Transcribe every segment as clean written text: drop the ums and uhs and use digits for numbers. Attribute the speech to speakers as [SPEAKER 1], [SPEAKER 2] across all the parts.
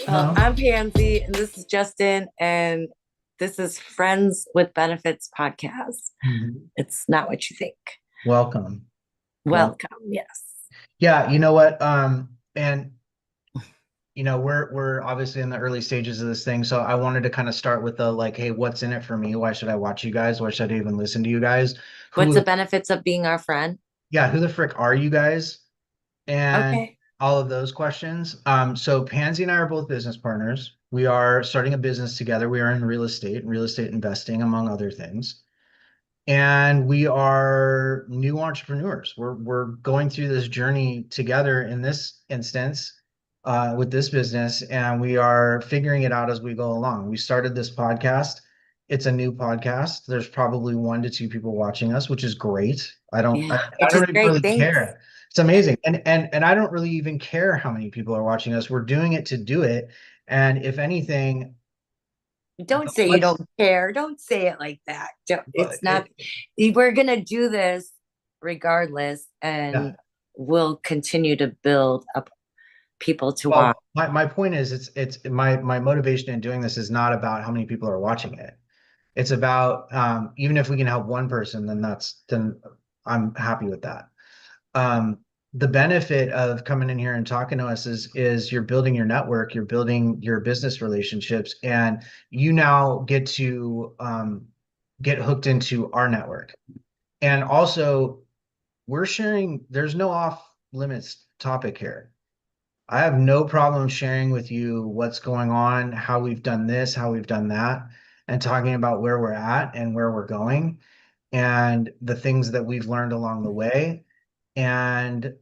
[SPEAKER 1] No.
[SPEAKER 2] I'm Pansy, and this is Justin, and this is Friends with Benefits podcast.
[SPEAKER 1] Mhm.
[SPEAKER 2] It's not what you think.
[SPEAKER 1] Welcome. Well,
[SPEAKER 2] Welcome. Yes.
[SPEAKER 1] yeah, you know what? And we're obviously in the early stages of this thing, so I wanted to kind of start with the like, hey, what's in it for me? Why should I watch you guys? Why should I even listen to you guys?
[SPEAKER 2] What's
[SPEAKER 1] Who,
[SPEAKER 2] the benefits of being our friend?
[SPEAKER 1] yeah, who the frick are you guys? And
[SPEAKER 2] Okay.
[SPEAKER 1] all of those questions. So Pansy and I are both business partners. We are starting a business together. We are in real estate investing, among other things. And we are new entrepreneurs. We're going through this journey together in this instance with this business, and we are figuring it out as we go along. We started this podcast. It's a new podcast. There's probably 1 to 2 people watching us, which is great.
[SPEAKER 2] Yeah,
[SPEAKER 1] I
[SPEAKER 2] which is
[SPEAKER 1] don't even
[SPEAKER 2] great.
[SPEAKER 1] really
[SPEAKER 2] Thanks.
[SPEAKER 1] care. It's amazing, and I don't really even care how many people are watching us. We're doing it to do it, and if anything,
[SPEAKER 2] Don't say you
[SPEAKER 1] what's
[SPEAKER 2] don't care. Don't say it like that.
[SPEAKER 1] but
[SPEAKER 2] It's not, we're going to do this regardless,
[SPEAKER 1] yeah.
[SPEAKER 2] and we'll continue to build up people to watch.
[SPEAKER 1] Well, my point is it's my motivation in doing this is not about how many people are watching it. It's about even if we can help one person, then I'm happy with that. Um, the benefit of coming in here and talking to us is you're building your network, you're building your business relationships, and you now get to get hooked into our network. And also, we're sharing, there's no off limits topic here. I have no problem sharing with you what's going on, how we've done this, how we've done that, and talking about where we're at and where we're going and the things that we've learned along the way. And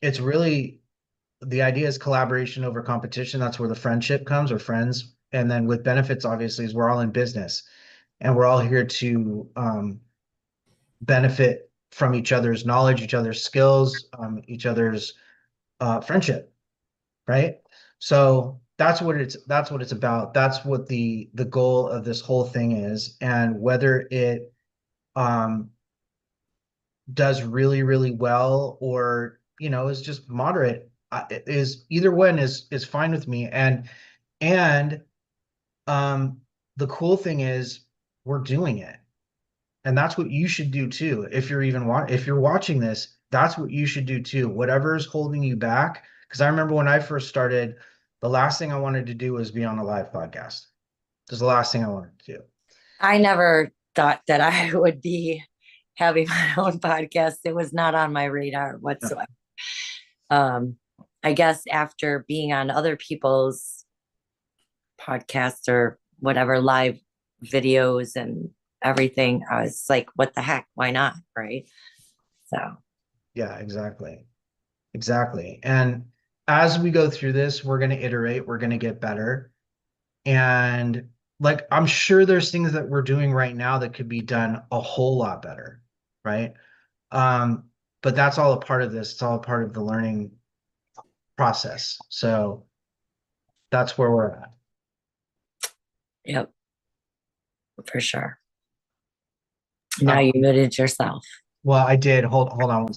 [SPEAKER 1] it's really the idea is collaboration over competition. That's where the friendship comes, or friends. And then with benefits, obviously, is we're all in business and we're all here to benefit from each other's knowledge, each other's skills, each other's friendship, right? So that's what it's about. That's what the goal of this whole thing is. And whether it um does really, really well or is just moderate, is either one is fine with me. And um the cool thing is we're doing it. And that's what you should do too. If you're watching this, that's what you should do too. Whatever is holding you back. Because I remember when I first started, the last thing I wanted to do was be on a live podcast. It was the last thing I wanted to do.
[SPEAKER 2] I never thought that I would be having my own podcast. It was not on my radar
[SPEAKER 1] Yeah.
[SPEAKER 2] whatsoever. Um, I guess after being on other people's podcasts or whatever live videos and everything, I was like, what the heck? Why not? Right. So,
[SPEAKER 1] Yeah, exactly. Exactly. And as we go through this, we're going to iterate, we're going to get better. And like, I'm sure there's things that we're doing right now that could be done a whole lot better, right? Um, but that's all a part of this. It's all a part of the learning process. So that's where we're at.
[SPEAKER 2] yep, for sure.
[SPEAKER 1] Uh,
[SPEAKER 2] Now you muted yourself.
[SPEAKER 1] well, I did. Hold on.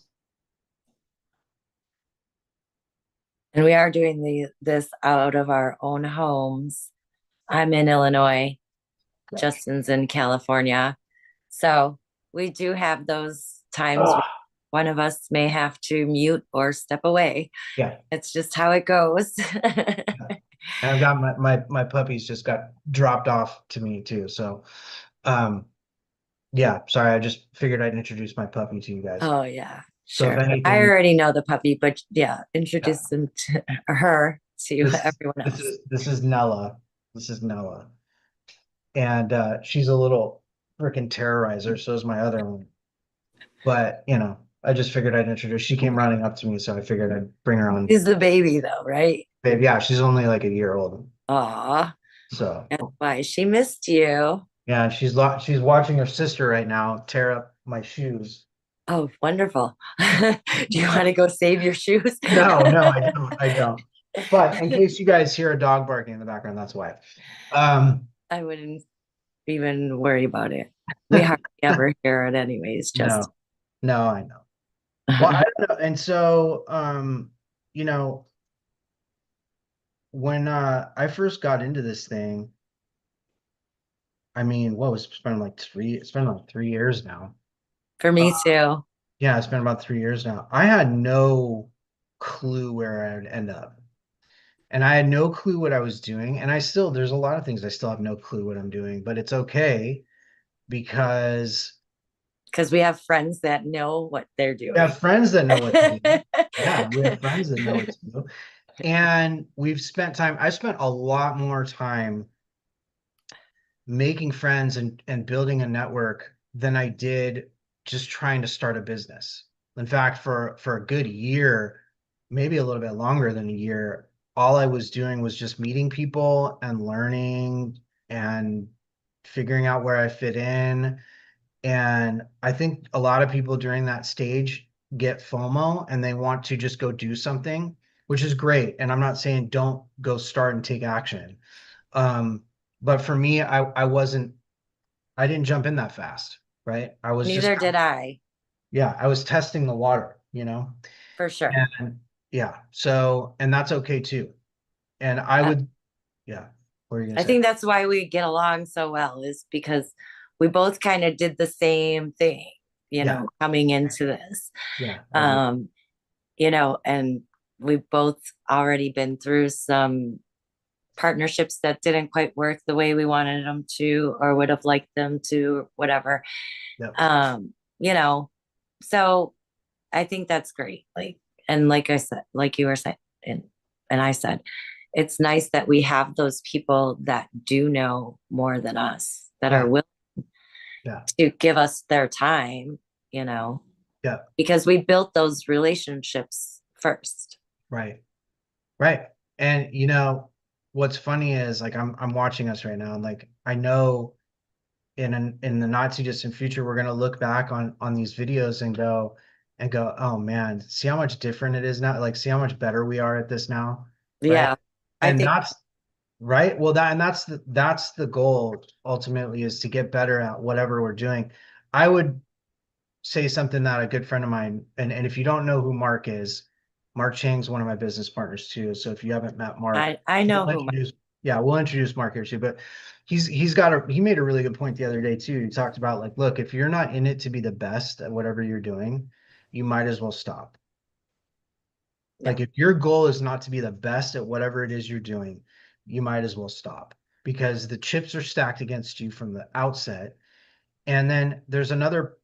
[SPEAKER 2] And we are doing this out of our own homes. I'm in Illinois, Justin's in California. So we do have those times where
[SPEAKER 1] Ah,
[SPEAKER 2] one of us may have to mute or step away.
[SPEAKER 1] yeah.
[SPEAKER 2] It's just how it goes.
[SPEAKER 1] And I've got my puppies just got dropped off to me too. So um yeah, sorry, I just figured I'd introduce my puppy to you guys.
[SPEAKER 2] Oh, yeah,
[SPEAKER 1] So if
[SPEAKER 2] sure. I
[SPEAKER 1] anything,
[SPEAKER 2] already know the puppy, but yeah,
[SPEAKER 1] yeah,
[SPEAKER 2] introduce them to her to
[SPEAKER 1] this
[SPEAKER 2] everyone
[SPEAKER 1] this
[SPEAKER 2] else.
[SPEAKER 1] is this is Nella. This is Nella. And she's a little freaking terrorizer, so is my other one. But I just figured I'd introduce. She came running up to me, so I figured I'd bring her on.
[SPEAKER 2] She's the baby, though, right?
[SPEAKER 1] Babe, yeah, she's only like a year old.
[SPEAKER 2] Aw,
[SPEAKER 1] So
[SPEAKER 2] that's why she missed you.
[SPEAKER 1] yeah, she's watching her sister right now tear up my shoes.
[SPEAKER 2] Oh, wonderful. Do you want to go save your shoes?
[SPEAKER 1] No, I don't. I don't. But in case you guys hear a dog barking in the background, that's why. Um,
[SPEAKER 2] I wouldn't even worry about it. We hardly ever hear it anyways, just
[SPEAKER 1] no, no, I know. Well, I don't know. And so, you know, when I first got into this thing, I mean, what was it's been like 3 years now.
[SPEAKER 2] For
[SPEAKER 1] Uh,
[SPEAKER 2] me too.
[SPEAKER 1] yeah, it's been about 3 years now. I had no clue where I would end up. And I had no clue what I was doing. And there's a lot of things I still have no clue what I'm doing, but it's okay because
[SPEAKER 2] Because we have friends that know what they're
[SPEAKER 1] we have
[SPEAKER 2] doing.
[SPEAKER 1] friends that know what to do. Yeah, we have friends that know what to do. And I spent a lot more time making friends and building a network than I did just trying to start a business. In fact, for a good year, maybe a little bit longer than a year, all I was doing was just meeting people and learning and figuring out where I fit in. And I think a lot of people during that stage get FOMO and they want to just go do something, which is great. And I'm not saying don't go start and take action. Um, but for me, I didn't jump in that fast, right? I was just,
[SPEAKER 2] Neither did I,
[SPEAKER 1] yeah, I was testing the water,
[SPEAKER 2] for sure.
[SPEAKER 1] and yeah, and that's okay too. And I
[SPEAKER 2] Uh,
[SPEAKER 1] would, yeah, what are you gonna
[SPEAKER 2] I
[SPEAKER 1] say?
[SPEAKER 2] think that's why we get along so well, is because we both kind of did the same thing,
[SPEAKER 1] Yeah,
[SPEAKER 2] coming into this.
[SPEAKER 1] yeah, I agree.
[SPEAKER 2] Um, and we've both already been through some partnerships that didn't quite work the way we wanted them to, or would have liked them to, or whatever.
[SPEAKER 1] Yep,
[SPEAKER 2] Um, you know, so I think that's great. And like I said, like you were saying, and I said, it's nice that we have those people that do know more than us, that are
[SPEAKER 1] yeah,
[SPEAKER 2] willing
[SPEAKER 1] yeah,
[SPEAKER 2] to give us their time, you know,
[SPEAKER 1] yeah,
[SPEAKER 2] because we built those relationships first.
[SPEAKER 1] right, right. And what's funny is like I'm watching us right now, and like I know in the not too distant future, we're gonna look back on these videos and go, oh man, see how much different it is now. Like, see how much better we are at this now, right?
[SPEAKER 2] Yeah. I
[SPEAKER 1] And
[SPEAKER 2] think
[SPEAKER 1] that's right. Well, that's the goal ultimately is to get better at whatever we're doing. I would say something that a good friend of mine, and if you don't know who Mark is, Mark Chang's one of my business partners too. So if you haven't met Mark,
[SPEAKER 2] I know
[SPEAKER 1] we'll
[SPEAKER 2] who.
[SPEAKER 1] introduce, yeah, we'll introduce Mark here too. But he made a really good point the other day too. He talked about like, look, if you're not in it to be the best at whatever you're doing, you might as well stop.
[SPEAKER 2] Yeah,
[SPEAKER 1] Like if your goal is not to be the best at whatever it is you're doing, you might as well stop because the chips are stacked against you from the outset. And then there's another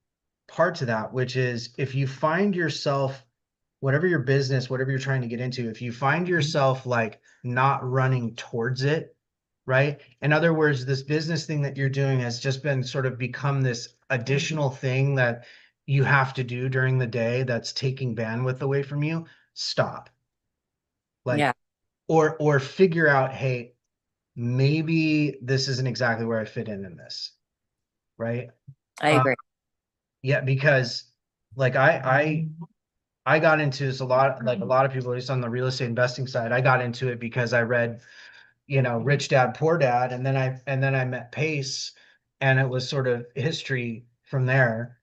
[SPEAKER 1] part to that, which is if you find yourself, whatever your business, whatever you're trying to get into, if you find yourself like not running towards it, right? In other words, this business thing that you're doing has just been sort of become this additional thing that you have to do during the day that's taking bandwidth away from you, stop.
[SPEAKER 2] yeah,
[SPEAKER 1] Like, or figure out, hey, maybe this isn't exactly where I fit in this, right?
[SPEAKER 2] I
[SPEAKER 1] Uh,
[SPEAKER 2] agree.
[SPEAKER 1] yeah, because like I got into this a lot, like a lot of people, at least on the real estate investing side, I got into it because I read, Rich Dad, Poor Dad, and then I met Pace, and it was sort of history from there.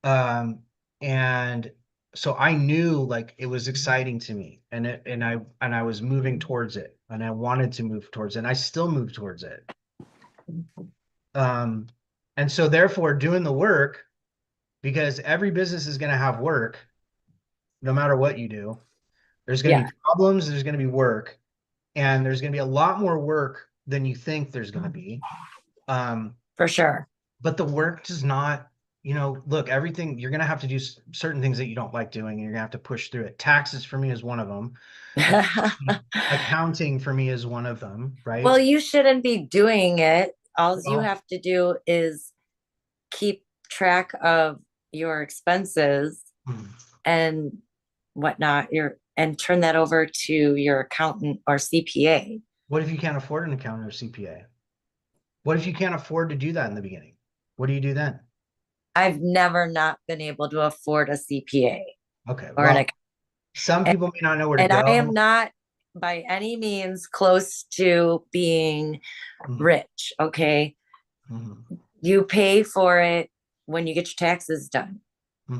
[SPEAKER 1] Um, and so I knew like it was exciting to me, and I was moving towards it, and I wanted to move towards it, and I still move towards it. Um, and so therefore doing the work, because every business is going to have work no matter what you do. There's going to
[SPEAKER 2] Yeah,
[SPEAKER 1] be problems, there's going to be work, and there's going to be a lot more work than you think there's going to be. Um,
[SPEAKER 2] for sure.
[SPEAKER 1] but the work does not, look, everything you're going to have to do certain things that you don't like doing, and you're going to have to push through it. Taxes for me is one of them. Accounting for me is one of them,
[SPEAKER 2] Well,
[SPEAKER 1] right?
[SPEAKER 2] you shouldn't be doing it. All you
[SPEAKER 1] Well,
[SPEAKER 2] have to do is keep track of your expenses
[SPEAKER 1] hmm.
[SPEAKER 2] and whatnot, and turn that over to your accountant or CPA.
[SPEAKER 1] What if you can't afford an accountant or CPA? What if you can't afford to do that in the beginning? What do you do then?
[SPEAKER 2] I've never not been able to afford a CPA
[SPEAKER 1] Okay,
[SPEAKER 2] or an
[SPEAKER 1] well,
[SPEAKER 2] account.
[SPEAKER 1] some
[SPEAKER 2] And,
[SPEAKER 1] people may not know where to
[SPEAKER 2] and I am
[SPEAKER 1] go.
[SPEAKER 2] not by any means close to being
[SPEAKER 1] Mhm,
[SPEAKER 2] rich. Okay.
[SPEAKER 1] mhm,
[SPEAKER 2] You pay for it when you get your taxes done.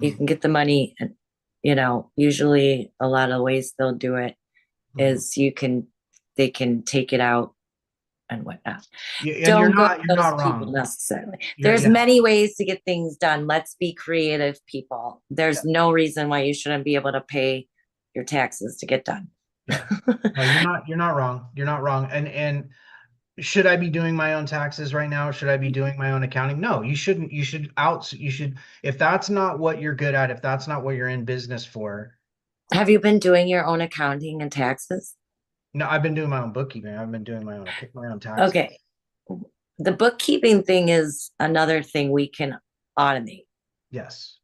[SPEAKER 2] You
[SPEAKER 1] mhm,
[SPEAKER 2] can get the money, and usually a lot of ways they'll do it
[SPEAKER 1] mhm,
[SPEAKER 2] is you can they can take it out and whatnot.
[SPEAKER 1] Yeah, and
[SPEAKER 2] Don't go to
[SPEAKER 1] you're
[SPEAKER 2] those
[SPEAKER 1] not
[SPEAKER 2] people
[SPEAKER 1] wrong.
[SPEAKER 2] necessarily.
[SPEAKER 1] You're
[SPEAKER 2] There's
[SPEAKER 1] yeah,
[SPEAKER 2] many ways to get things done. Let's be creative, people.
[SPEAKER 1] yeah,
[SPEAKER 2] There's no reason why you shouldn't be able to pay your taxes to get done.
[SPEAKER 1] yeah. No, you're not wrong. You're not wrong. And should I be doing my own taxes right now? Should I be doing my own accounting? No, you shouldn't. You should, if that's not what you're good at, if that's not what you're in business for.
[SPEAKER 2] Have you been doing your own accounting and taxes?
[SPEAKER 1] No, I've been doing my own bookkeeping. I've been doing my own taxes.
[SPEAKER 2] Okay. The bookkeeping thing is another thing we can automate.
[SPEAKER 1] Yes.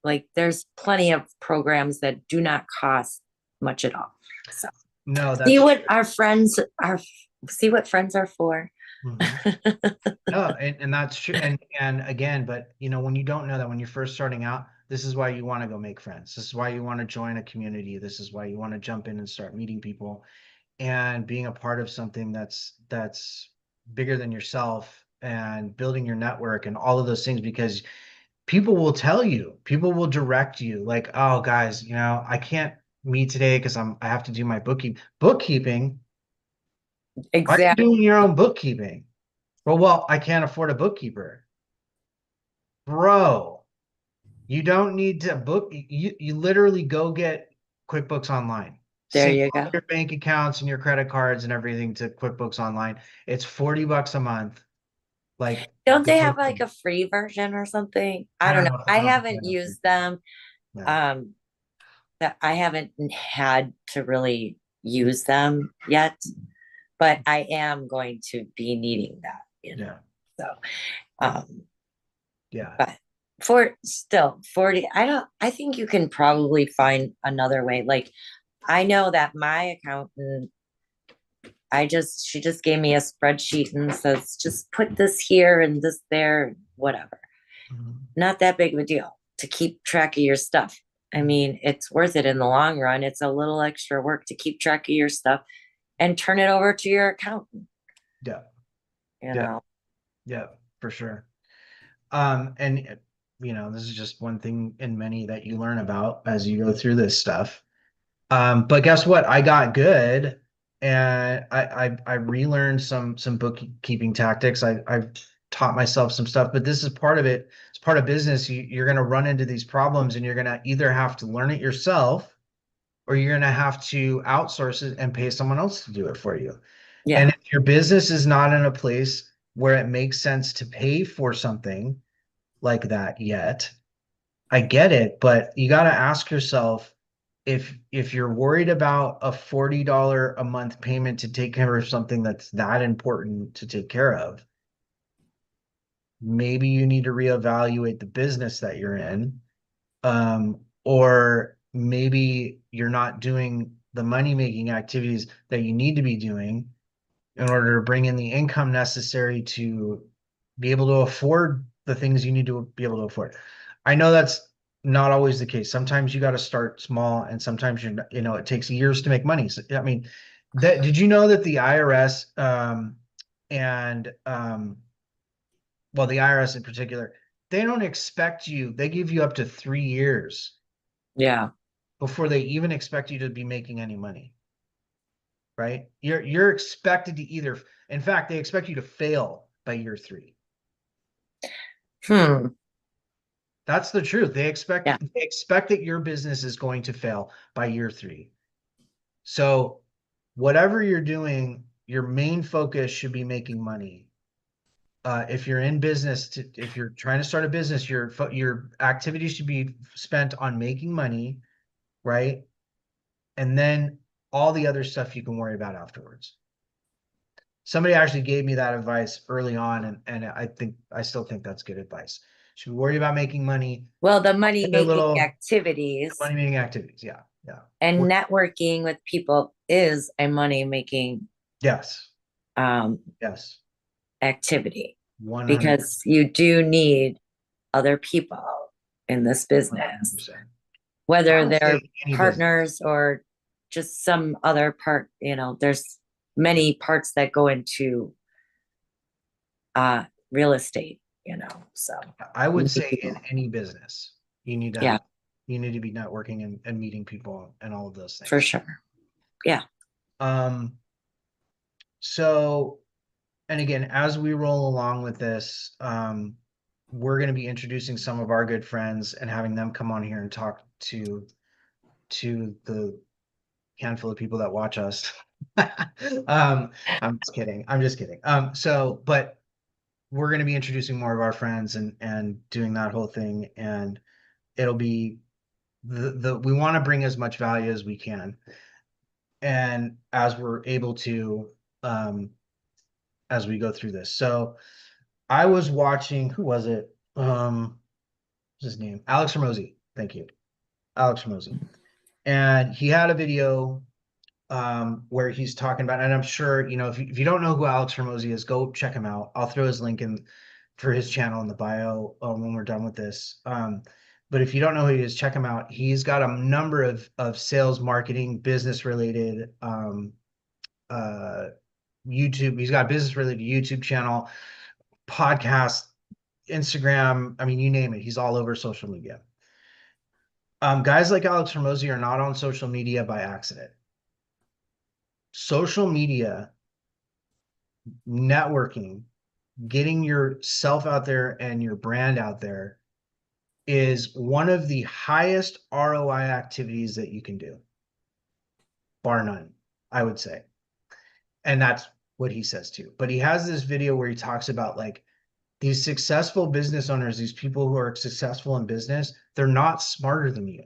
[SPEAKER 2] Like there's plenty of programs that do not cost much at all. So
[SPEAKER 1] No,
[SPEAKER 2] see
[SPEAKER 1] that's
[SPEAKER 2] what our friends are, see what friends are for.
[SPEAKER 1] hmm no, and that's true. And again, but when you don't know that, when you're first starting out, this is why you want to go make friends. This is why you want to join a community. This is why you want to jump in and start meeting people and being a part of something that's bigger than yourself and building your network and all of those things, because people will tell you, people will direct you like, oh guys, I can't meet today because I have to do my bookkeeping. Why are you
[SPEAKER 2] Exactly.
[SPEAKER 1] doing your own bookkeeping? Well, I can't afford a bookkeeper. Bro, you don't need to book. You literally go get QuickBooks Online.
[SPEAKER 2] There
[SPEAKER 1] Sync
[SPEAKER 2] you
[SPEAKER 1] all
[SPEAKER 2] go.
[SPEAKER 1] your bank accounts and your credit cards and everything to QuickBooks Online. It's $40 a month. Like,
[SPEAKER 2] Don't they
[SPEAKER 1] go.
[SPEAKER 2] have like a free version or something?
[SPEAKER 1] I
[SPEAKER 2] I don't
[SPEAKER 1] don't
[SPEAKER 2] know.
[SPEAKER 1] know.
[SPEAKER 2] I
[SPEAKER 1] I don't think they
[SPEAKER 2] haven't
[SPEAKER 1] have free
[SPEAKER 2] used
[SPEAKER 1] version.
[SPEAKER 2] them.
[SPEAKER 1] Yeah.
[SPEAKER 2] Um, that I haven't had to really use them yet, but I am going to be needing that.
[SPEAKER 1] Yeah.
[SPEAKER 2] So, um,
[SPEAKER 1] Yeah.
[SPEAKER 2] but for still 40, I think you can probably find another way. Like, I know that my accountant, she just gave me a spreadsheet and says, just put this here and this there, whatever.
[SPEAKER 1] Mhm.
[SPEAKER 2] Not that big of a deal to keep track of your stuff. I mean, it's worth it in the long run. It's a little extra work to keep track of your stuff and turn it over to your accountant,
[SPEAKER 1] Yeah.
[SPEAKER 2] you
[SPEAKER 1] Yeah.
[SPEAKER 2] know.
[SPEAKER 1] Yeah. For sure. And this is just one thing in many that you learn about as you go through this stuff. But guess what? I got good, and I relearned some bookkeeping tactics. I've taught myself some stuff, but this is part of it. It's part of business. You're going to run into these problems, and you're going to either have to learn it yourself, or you're going to have to outsource it and pay someone else to do it for you. And
[SPEAKER 2] Yeah.
[SPEAKER 1] if your business is not in a place where it makes sense to pay for something like that yet, I get it, but you got to ask yourself, if you're worried about a $40 a month payment to take care of something that's that important to take care of, maybe you need to reevaluate the business that you're in. Or maybe you're not doing the money making activities that you need to be doing in order to bring in the income necessary to be able to afford the things you need to be able to afford. I know that's not always the case. Sometimes you got to start small, and sometimes it takes years to make money. So, I mean, did you know that the IRS and well, the IRS in particular, they don't expect you. They give you up to 3 years
[SPEAKER 2] Yeah.
[SPEAKER 1] before they even expect you to be making any money, right? You're expected to either, in fact, they expect you to fail by year three.
[SPEAKER 2] Hmm.
[SPEAKER 1] That's the truth. They expect
[SPEAKER 2] Yeah.
[SPEAKER 1] they expect that your business is going to fail by year three. So whatever you're doing, your main focus should be making money. If you're in business, if you're trying to start a business, your activities should be spent on making money, right? And then all the other stuff you can worry about afterwards. Somebody actually gave me that advice early on, and I still think that's good advice. Should worry about making money,
[SPEAKER 2] Well, the money
[SPEAKER 1] their
[SPEAKER 2] making
[SPEAKER 1] little
[SPEAKER 2] activities
[SPEAKER 1] money making activities. Yeah, yeah.
[SPEAKER 2] and networking with people is a money making
[SPEAKER 1] Yes,
[SPEAKER 2] um
[SPEAKER 1] yes,
[SPEAKER 2] activity
[SPEAKER 1] 100,
[SPEAKER 2] because you do need other people in this business,
[SPEAKER 1] 100%. I
[SPEAKER 2] whether
[SPEAKER 1] would say
[SPEAKER 2] they're
[SPEAKER 1] any business.
[SPEAKER 2] partners or just some other part, there's many parts that go into real estate, so
[SPEAKER 1] I
[SPEAKER 2] you
[SPEAKER 1] would
[SPEAKER 2] need
[SPEAKER 1] say in
[SPEAKER 2] people.
[SPEAKER 1] any business, you need to
[SPEAKER 2] Yeah,
[SPEAKER 1] have, you need to be networking and meeting people and all of those
[SPEAKER 2] for
[SPEAKER 1] things.
[SPEAKER 2] sure. Yeah.
[SPEAKER 1] Um, So, and again, as we roll along with this, we're going to be introducing some of our good friends and having them come on here and talk to the handful of people that watch us. I'm just kidding. I'm just kidding. But we're going to be introducing more of our friends and doing that whole thing, and it'll be the we want to bring as much value as we can, and as we're able to, um, as we go through this. So I was watching, who was it? What's his name? Alex Ramosi. Thank you, Alex Ramosi, and he had a video where he's talking about, and I'm sure, if you don't know who Alex Ramosi is, go check him out. I'll throw his link in for his channel in the bio when we're done with this. But if you don't know who he is, check him out. He's got a number of sales, marketing, business related uh, YouTube. He's got a business related YouTube channel, podcast, Instagram. I mean, you name it. He's all over social media. Guys like Alex Ramosi are not on social media by accident. Social media, networking, getting yourself out there and your brand out there is one of the highest ROI activities that you can do, bar none, I would say. And that's what he says too. But he has this video where he talks about like these successful business owners, these people who are successful in business, they're not smarter than you.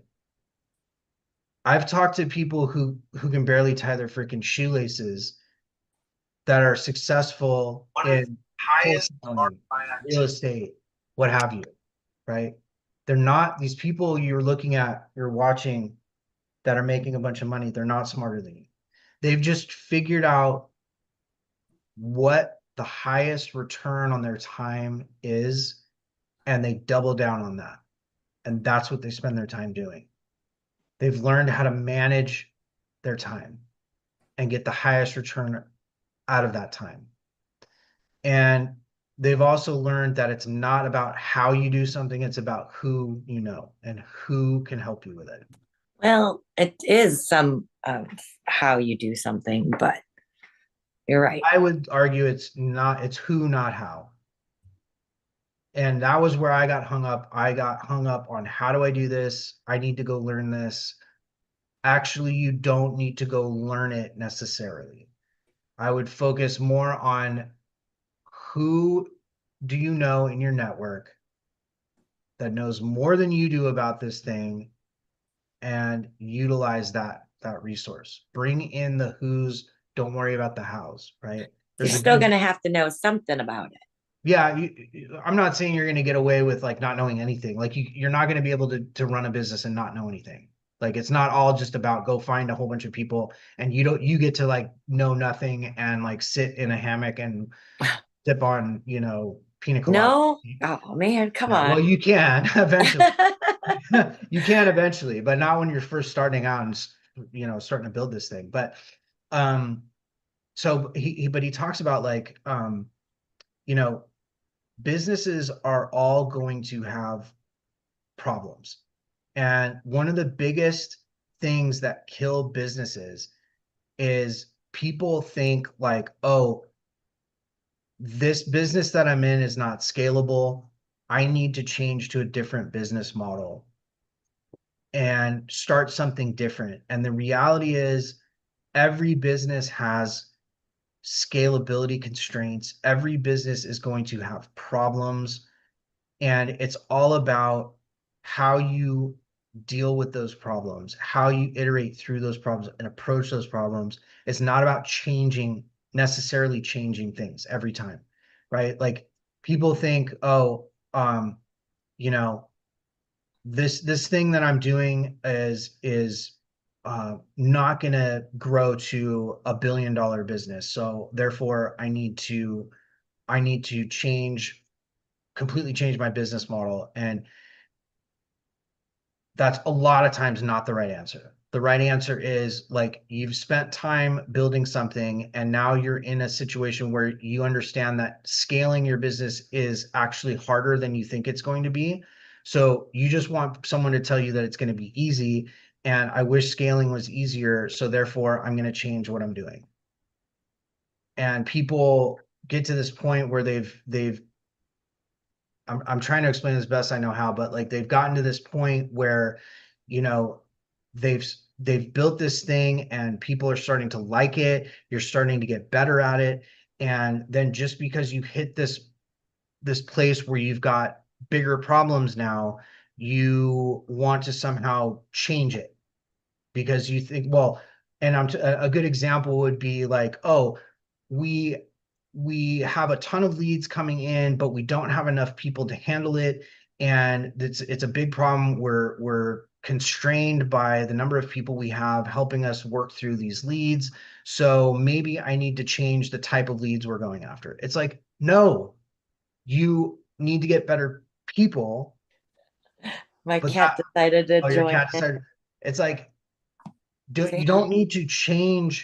[SPEAKER 1] I've talked to people who can barely tie their freaking shoelaces that are successful in wholesaling, real estate, what have you, right? They're not these people you're looking at, you're watching that are making a bunch of money. They're not smarter than you. They've just figured out what the highest return on their time is, and they double down on that. And that's what they spend their time doing. They've learned how to manage their time and get the highest return out of that time. And they've also learned that it's not about how you do something, it's about who you know and who can help you with it.
[SPEAKER 2] Well, it is some of how you do something, but you're right.
[SPEAKER 1] I would argue it's who, not how. And that was where I got hung up. I got hung up on how do I do this? I need to go learn this. Actually, you don't need to go learn it necessarily. I would focus more on who do you know in your network that knows more than you do about this thing, and utilize that resource. Bring in the who's, don't worry about the hows, right?
[SPEAKER 2] You're
[SPEAKER 1] There's a
[SPEAKER 2] still
[SPEAKER 1] good,
[SPEAKER 2] going to have to know something about it.
[SPEAKER 1] yeah, I'm not saying you're going to get away with like not knowing anything. Like you're not going to be able to run a business and not know anything. Like it's not all just about go find a whole bunch of people and you get to like know nothing and like sit in a hammock and sip on, pina colada.
[SPEAKER 2] No? Oh, man, come
[SPEAKER 1] Yeah, well,
[SPEAKER 2] on.
[SPEAKER 1] you can eventually. You can eventually, but not when you're first starting out and starting to build this thing. But um, so he talks about like you know, businesses are all going to have problems. And one of the biggest things that kill businesses is people think like, oh, this business that I'm in is not scalable. I need to change to a different business model and start something different. And the reality is, every business has scalability constraints. Every business is going to have problems. And it's all about how you deal with those problems, how you iterate through those problems and approach those problems. It's not about necessarily changing things every time, right? Like people think, oh, you know, this thing that I'm doing is not going to grow to $1 billion business. So therefore, I need to completely change my business model. And that's a lot of times not the right answer. The right answer is like you've spent time building something and now you're in a situation where you understand that scaling your business is actually harder than you think it's going to be. So you just want someone to tell you that it's going to be easy. And I wish scaling was easier. So therefore, I'm going to change what I'm doing. and people get to this point where they've I'm trying to explain as best I know how, but like they've gotten to this point where, you know, they've they've built this thing and people are starting to like it, you're starting to get better at it, and then just because you hit this place where you've got bigger problems now, you want to somehow change it because you think, well, and a good example would be like, oh, we we have a ton of leads coming in, but we don't have enough people to handle it, and it's a big problem. We're constrained by the number of people we have helping us work through these leads. So maybe I need to change the type of leads we're going after. It's like, no, you need to get better people,
[SPEAKER 2] My
[SPEAKER 1] but
[SPEAKER 2] cat decided to
[SPEAKER 1] oh, your
[SPEAKER 2] join
[SPEAKER 1] cat
[SPEAKER 2] it.
[SPEAKER 1] decided. It's like,
[SPEAKER 2] Say
[SPEAKER 1] you
[SPEAKER 2] hi.
[SPEAKER 1] don't need to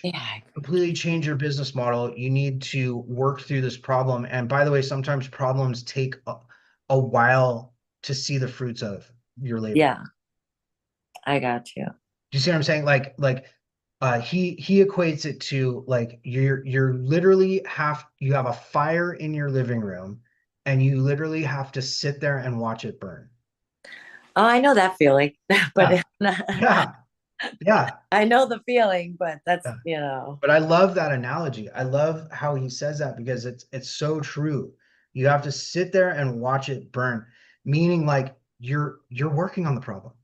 [SPEAKER 2] Yeah.
[SPEAKER 1] completely change your business model. You need to work through this problem. And by the way, sometimes problems take a while to see the fruits of your labor.
[SPEAKER 2] Yeah, I got you.
[SPEAKER 1] Do you see what I'm saying? He equates it to like you're literally you have a fire in your living room and you literally have to sit there and watch it burn.
[SPEAKER 2] Oh, I know that feeling, but
[SPEAKER 1] Yeah, yeah, yeah,
[SPEAKER 2] I know the feeling, but that's,
[SPEAKER 1] yeah.
[SPEAKER 2] you know,
[SPEAKER 1] But I love that analogy. I love how he says that because it's so true. You have to sit there and watch it burn, meaning like you're working on the problem.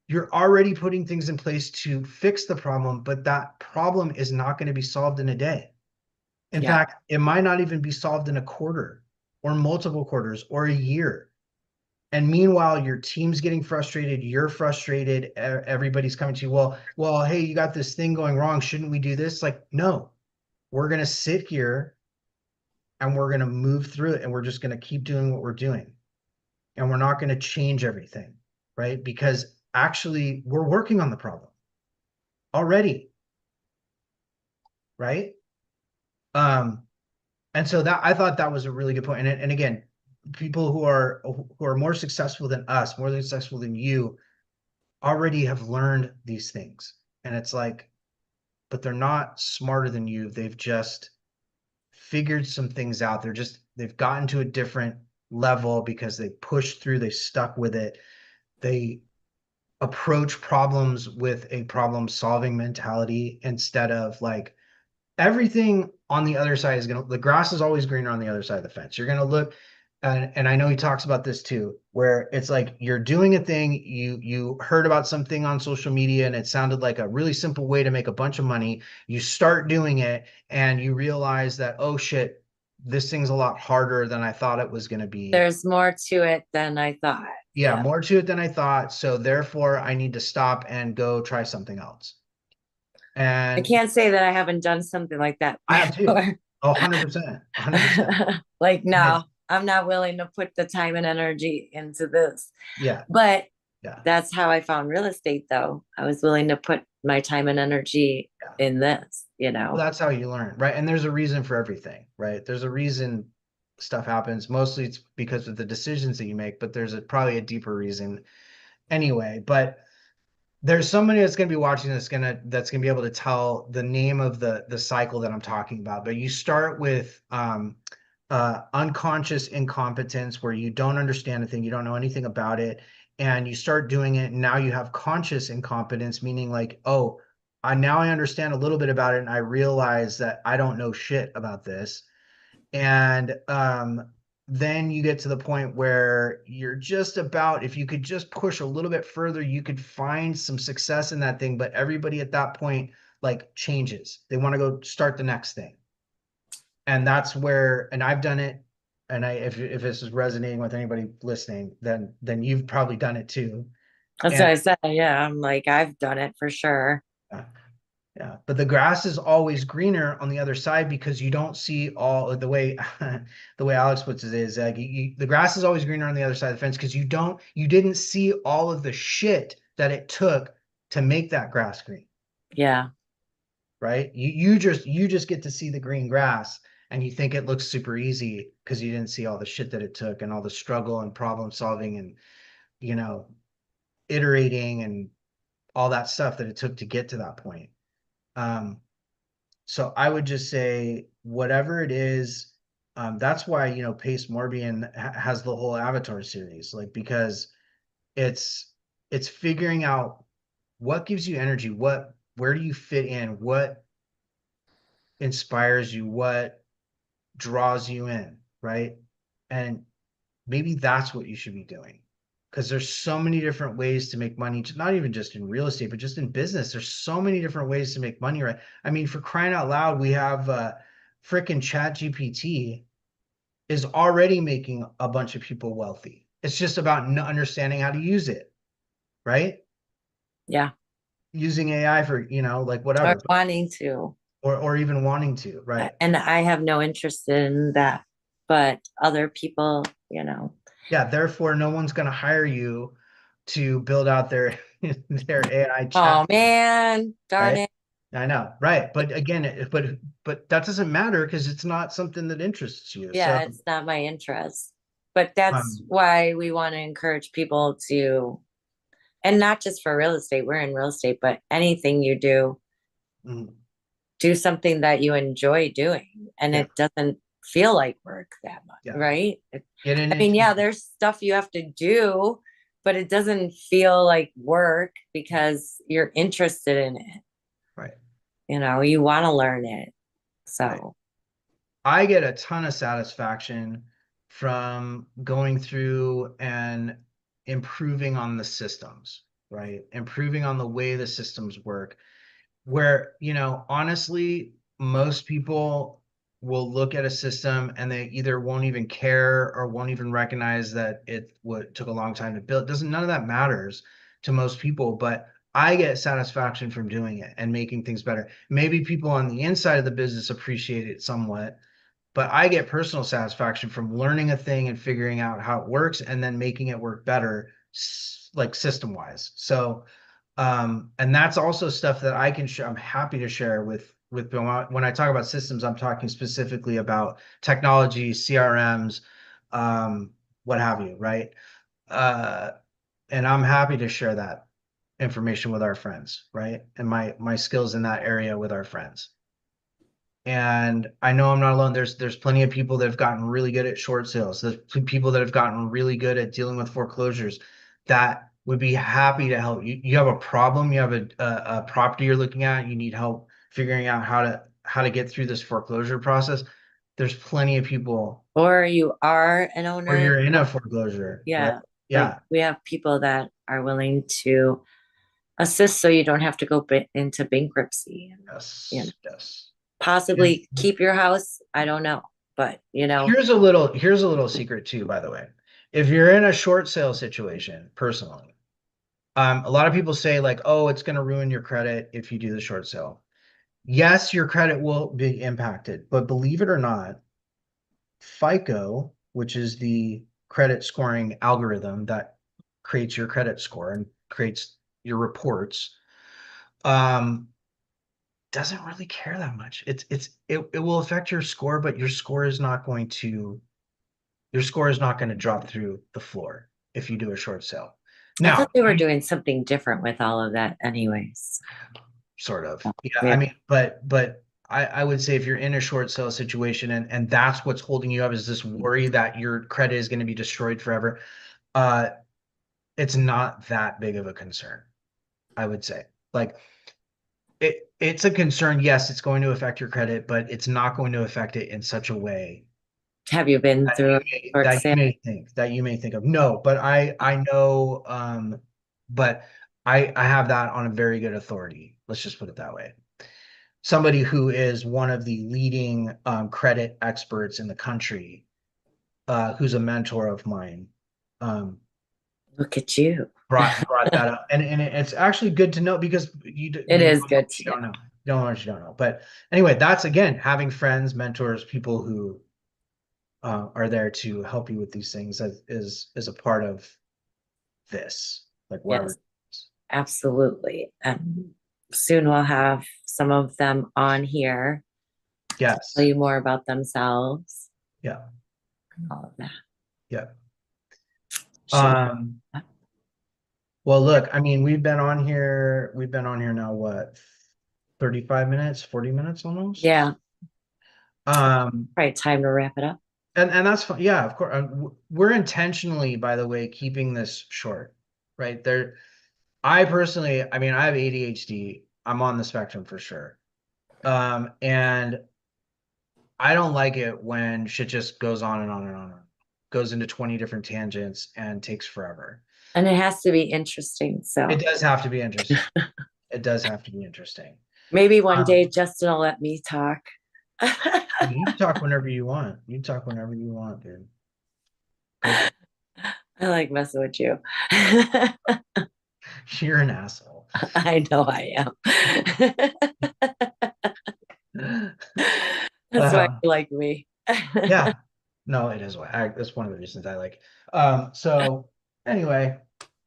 [SPEAKER 1] You're already putting things in place to fix the problem, but that problem is not going to be solved in a day. In
[SPEAKER 2] yeah,
[SPEAKER 1] fact, it might not even be solved in a quarter or multiple quarters or a year. And meanwhile, your team's getting frustrated, you're frustrated, everybody's coming to you, well, hey, you got this thing going wrong. Shouldn't we do this? Like, no, we're going to sit here and we're going to move through it and we're just going to keep doing what we're doing. And we're not going to change everything, right? Because actually, we're working on the problem already, right? Um, and so that I thought that was a really good point. And again, people who are more successful than us, more successful than you, already have learned these things. And it's like, but they're not smarter than you. They've just figured some things out. They've gotten to a different level because they pushed through, they stuck with it. They approach problems with a problem solving mentality instead of like everything on the other side is going to, the grass is always greener on the other side of the fence. You're going to look, and I know he talks about this too, where it's like you're doing a thing, you heard about something on social media and it sounded like a really simple way to make a bunch of money. You start doing it and you realize that, oh shit, this thing's a lot harder than I thought it was going to be.
[SPEAKER 2] there's more to it than I thought.
[SPEAKER 1] Yeah,
[SPEAKER 2] Yeah.
[SPEAKER 1] more to it than I thought. So therefore, I need to stop and go try something else.
[SPEAKER 2] I
[SPEAKER 1] And
[SPEAKER 2] can't say that I haven't done something like that
[SPEAKER 1] I have too.
[SPEAKER 2] before.
[SPEAKER 1] Oh, 100%, 100%.
[SPEAKER 2] Like,
[SPEAKER 1] And it,
[SPEAKER 2] no, I'm not willing to put the time and energy into this.
[SPEAKER 1] yeah,
[SPEAKER 2] But
[SPEAKER 1] yeah,
[SPEAKER 2] that's how I found real estate, though. I was willing to put my time and energy
[SPEAKER 1] yeah.
[SPEAKER 2] in this, you
[SPEAKER 1] Well,
[SPEAKER 2] know.
[SPEAKER 1] that's how you learn, right? And there's a reason for everything, right? There's a reason stuff happens. Mostly it's because of the decisions that you make, but there's probably a deeper reason anyway. But there's somebody that's going to be watching that's going to be able to tell the name of the cycle that I'm talking about. But you start with unconscious incompetence where you don't understand a thing, you don't know anything about it, and you start doing it. And now you have conscious incompetence, meaning like, oh, now I understand a little bit about it, and I realize that I don't know shit about this. And then you get to the point where you're just about, if you could just push a little bit further, you could find some success in that thing. But everybody at that point like changes. They want to go start the next thing. And that's where, and I've done it. And if this is resonating with anybody listening, then you've probably done it too.
[SPEAKER 2] That's
[SPEAKER 1] And
[SPEAKER 2] what I said. Yeah, I'm like, I've done it for sure.
[SPEAKER 1] uh, yeah, but the grass is always greener on the other side because you don't see all the way the way Alex puts it is like the grass is always greener on the other side of the fence because you didn't see all of the shit that it took to make that grass green,
[SPEAKER 2] Yeah.
[SPEAKER 1] right? You just get to see the green grass and you think it looks super easy because you didn't see all the shit that it took and all the struggle and problem solving and you know iterating and all that stuff that it took to get to that point. Um, So I would just say whatever it is, that's why, Pace Morbian has the whole Avatar series, like because it's it's figuring out what gives you energy, where do you fit in, what inspires you, what draws you in, right? And maybe that's what you should be doing. Because there's so many different ways to make money, not even just in real estate, but just in business. There's so many different ways to make money, right? I mean, for crying out loud, we have frickin' Chat GPT is already making a bunch of people wealthy. It's just about understanding how to use it, right?
[SPEAKER 2] Yeah.
[SPEAKER 1] Using AI for, like
[SPEAKER 2] Or
[SPEAKER 1] whatever,
[SPEAKER 2] wanting to.
[SPEAKER 1] or even wanting to, right?
[SPEAKER 2] And I have no interest in that, but other people,
[SPEAKER 1] Yeah, therefore, no one's going to hire you to build out their their AI chat,
[SPEAKER 2] oh man, darn
[SPEAKER 1] right?
[SPEAKER 2] it.
[SPEAKER 1] I know, right? But again, but that doesn't matter because it's not something that interests you. So,
[SPEAKER 2] Yeah, it's not my interest. But that's
[SPEAKER 1] um,
[SPEAKER 2] why we want to encourage people to, and not just for real estate, we're in real estate, but anything you
[SPEAKER 1] mm,
[SPEAKER 2] do something that you enjoy doing and
[SPEAKER 1] yeah,
[SPEAKER 2] it doesn't feel like work that much,
[SPEAKER 1] yeah,
[SPEAKER 2] right?
[SPEAKER 1] get it
[SPEAKER 2] I mean,
[SPEAKER 1] into
[SPEAKER 2] yeah, there's stuff you have to do, but it doesn't feel like work because you're interested in it.
[SPEAKER 1] right,
[SPEAKER 2] You want to learn it.
[SPEAKER 1] right.
[SPEAKER 2] So,
[SPEAKER 1] I get a ton of satisfaction from going through and improving on the systems, right? Improving on the way the systems work where, honestly, most people will look at a system and they either won't even care or won't even recognize that took a long time to build. Doesn't None of that matters to most people, but I get satisfaction from doing it and making things better. Maybe people on the inside of the business appreciate it somewhat, but I get personal satisfaction from learning a thing and figuring out how it works and then making it work better, like system wise. So, and that's also stuff that I can share. I'm happy to share with when I talk about systems, I'm talking specifically about technology, CRMs, what have you, right? Uh, and I'm happy to share that information with our friends, right? And my skills in that area with our friends. And I know I'm not alone. There's plenty of people that have gotten really good at short sales. There's people that have gotten really good at dealing with foreclosures that would be happy to help you. You have a problem, you have a property you're looking at, you need help figuring out how to get through this foreclosure process. There's plenty of people,
[SPEAKER 2] or you are an
[SPEAKER 1] or
[SPEAKER 2] owner.
[SPEAKER 1] you're in a foreclosure, right?
[SPEAKER 2] Yeah. Like
[SPEAKER 1] Yeah.
[SPEAKER 2] we have people that are willing to assist so you don't have to go into bankruptcy and,
[SPEAKER 1] Yes. Yes. And
[SPEAKER 2] possibly keep your house. I don't know, but
[SPEAKER 1] here's a little secret too, by the way. If you're in a short sale situation, personally, a lot of people say like, oh, it's going to ruin your credit if you do the short sale. Yes, your credit will be impacted, but believe it or not, FICO, which is the credit scoring algorithm that creates your credit score and creates your reports, um, doesn't really care that much. It will affect your score, but your score is not going to drop through the floor if you do a short sale.
[SPEAKER 2] I thought
[SPEAKER 1] Now,
[SPEAKER 2] they were doing something different with all of that, anyways.
[SPEAKER 1] sort of. Yeah, I
[SPEAKER 2] Yeah.
[SPEAKER 1] mean, but I would say if you're in a short sale situation and that's what's holding you up is this worry that your credit is going to be destroyed forever, uh, it's not that big of a concern, I would say. Like it's a concern, yes, it's going to affect your credit, but it's not going to affect it in such a way
[SPEAKER 2] Have you been
[SPEAKER 1] that
[SPEAKER 2] through a
[SPEAKER 1] you may
[SPEAKER 2] short
[SPEAKER 1] that you
[SPEAKER 2] sale?
[SPEAKER 1] may think that you may think of. No, but I know, but I have that on a very good authority. Let's just put it that way. Somebody who is one of the leading credit experts in the country, who's a mentor of mine, um,
[SPEAKER 2] Look at you.
[SPEAKER 1] brought that up, and it's actually good to know because
[SPEAKER 2] It
[SPEAKER 1] you
[SPEAKER 2] is
[SPEAKER 1] don't know
[SPEAKER 2] good
[SPEAKER 1] what
[SPEAKER 2] to
[SPEAKER 1] you
[SPEAKER 2] know.
[SPEAKER 1] don't know. You don't know what you don't know. But anyway, that's again having friends, mentors, people who are there to help you with these things is a part of this, like why we're
[SPEAKER 2] Yes, absolutely. Soon we'll have some of them on here, tell
[SPEAKER 1] yes,
[SPEAKER 2] you more about themselves
[SPEAKER 1] yeah,
[SPEAKER 2] and all of that.
[SPEAKER 1] yeah.
[SPEAKER 2] Should
[SPEAKER 1] Um, well, look, I mean, we've been on here now, what? 35 minutes, 40 minutes almost.
[SPEAKER 2] Yeah.
[SPEAKER 1] Um,
[SPEAKER 2] Right. Time to wrap it up.
[SPEAKER 1] and that's fine. Yeah, of course. We're intentionally, by the way, keeping this short, right? I personally, I mean, I have ADHD. I'm on the spectrum for sure. And I don't like it when shit just goes on and on and on and on. Goes into 20 different tangents and takes forever.
[SPEAKER 2] And it has to be interesting. So
[SPEAKER 1] It does have to be interesting. It does have to be interesting.
[SPEAKER 2] maybe one day Justin will let me talk.
[SPEAKER 1] You can talk whenever you want. You can talk whenever you want, dude.
[SPEAKER 2] I like messing with you.
[SPEAKER 1] You're an asshole.
[SPEAKER 2] I know I am. That's why you like me.
[SPEAKER 1] Yeah. No, it is why. That's one of the reasons I like. So anyway,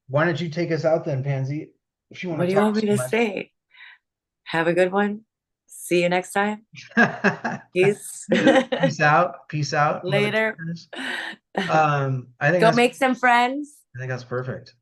[SPEAKER 1] why don't you take us out then, Pansy? If you want
[SPEAKER 2] What
[SPEAKER 1] to
[SPEAKER 2] do you
[SPEAKER 1] talk
[SPEAKER 2] want me
[SPEAKER 1] so
[SPEAKER 2] to
[SPEAKER 1] much.
[SPEAKER 2] say? Have a good one. See you next time. Peace.
[SPEAKER 1] Peace out. Peace out,
[SPEAKER 2] Later.
[SPEAKER 1] motherfuckers. I think
[SPEAKER 2] Go
[SPEAKER 1] that's
[SPEAKER 2] make some friends.
[SPEAKER 1] I think that's perfect.